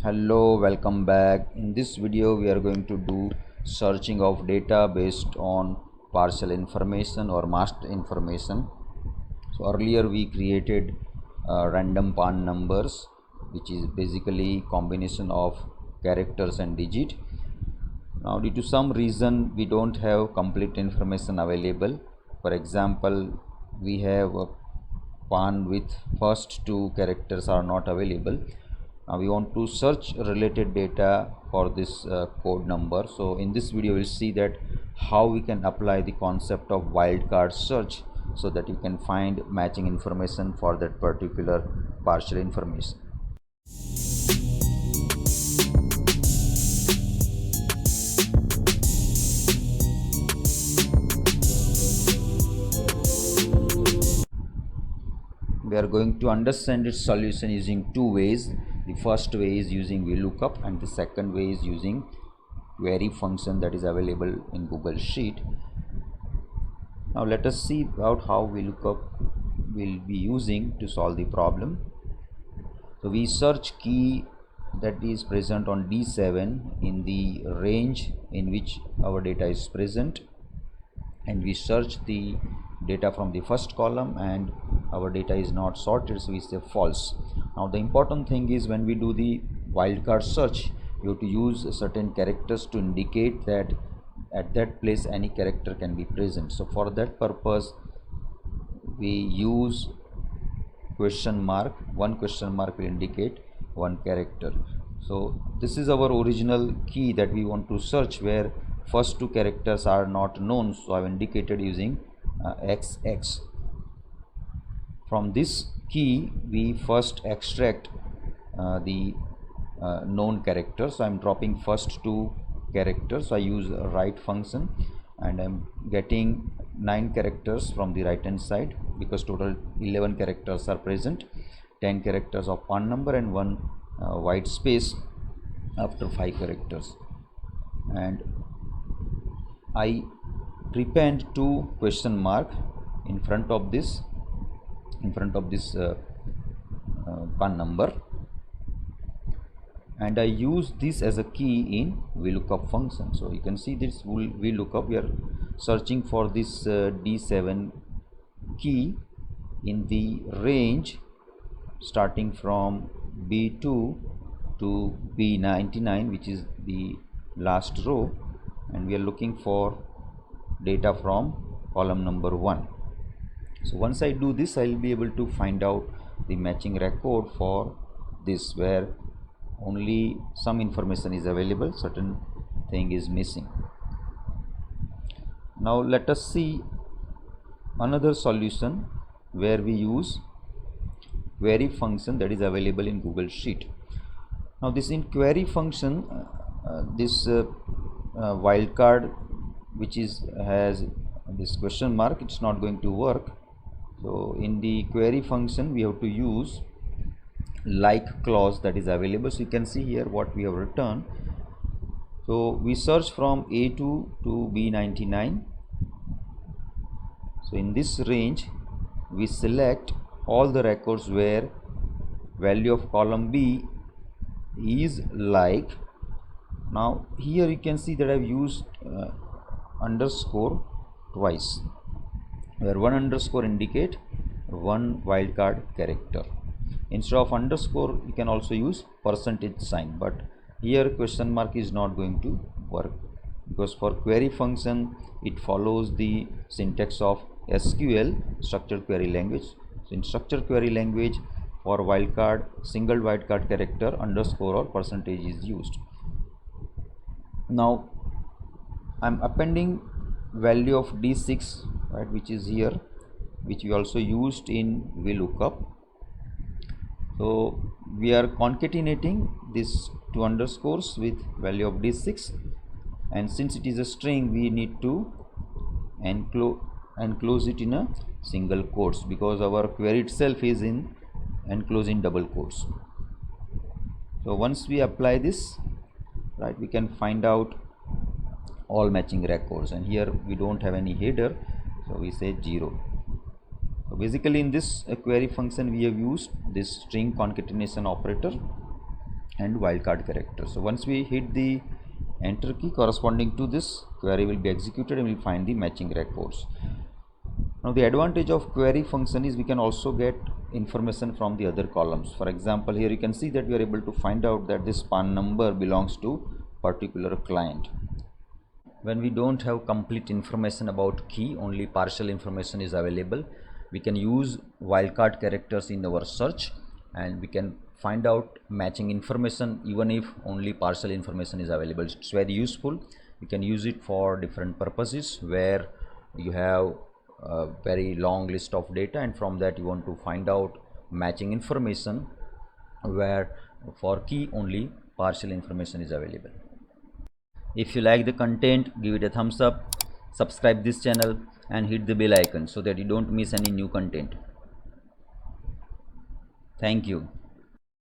Hello, welcome back. In this video we are going to do searching of data based on partial information or masked information. So earlier we created random PAN numbers, which is basically combination of characters and digit. Now due to some reason we don't have complete information available. For example, we have a PAN with first two characters are not available. Now we want to search related data for this code number. So in this video we'll see that how we can apply the concept of wildcard search so that you can find matching information for that particular partial information. We are going to understand its solution using two ways. The first way is using VLOOKUP and the second way is using query function that is available in Google Sheet. Now let us see about how VLOOKUP will be using to solve the problem. So we search key that is present on D7 in the range in which our data is present, and we search the data from the first column and our data is not sorted, so we say false. Now the important thing is when we do the wildcard search, you have to use certain characters to indicate that at that place any character can be present. So for that purpose we use question mark. One question mark will indicate one character. So this is our original key that we want to search, where first two characters are not known, so I've indicated using XX. From this key we first extract the known characters. So I'm dropping first two characters, so I use a write function and I'm getting 9 characters from the right hand side because total 11 characters are present, 10 characters of PAN number and one white space after 5 characters, and I prepend two question mark in front of this PAN number, and I use this as a key in VLOOKUP function. So you can see this VLOOKUP, we are searching for this D7 key in the range starting from B2 to B99, which is the last row, and we are looking for data from column number 1. So once I do this, I will be able to find out the matching record for this, where only some information is available, certain thing is missing. Now let us see another solution where we use query function that is available in Google Sheet. Now this in query function, this wildcard which has this question mark, it's not going to work. So in the query function we have to use like clause that is available. So you can see here what we have written. So we search from A2 to B99. So in this range we select all the records where value of column B is like. Now here you can see that I've used underscore twice, where one underscore indicate one wildcard character. Instead of underscore you can also use percentage sign, but here question mark is not going to work because for query function it follows the syntax of SQL, structured query language. So in structured query language, for wildcard, single wildcard character, underscore or percentage is used. Now I'm appending value of D6, right, which is here, which we also used in VLOOKUP. So we are concatenating this two underscores with value of D6, and since it is a string we need to enclose it in a single quotes because our query itself is enclosed in double quotes. So once we apply this, right, we can find out all matching records, and here we don't have any header, so we say 0. So basically in this query function we have used this string concatenation operator, and wildcard character. So once we hit the enter key, corresponding to this query will be executed and we'll find the matching records. Now the advantage of query function is we can also get information from the other columns. For example, here you can see that we are able to find out that this PAN number belongs to particular client. When we don't have complete information about key, only partial information is available, we can use wildcard characters in our search and we can find out matching information even if only partial information is available. It's very useful. You can use it for different purposes where you have a very long list of data and from that you want to find out matching information where for key only partial information is available. If you like the content, give it a thumbs up, subscribe this channel and hit the bell icon so that you don't miss any new content. Thank you.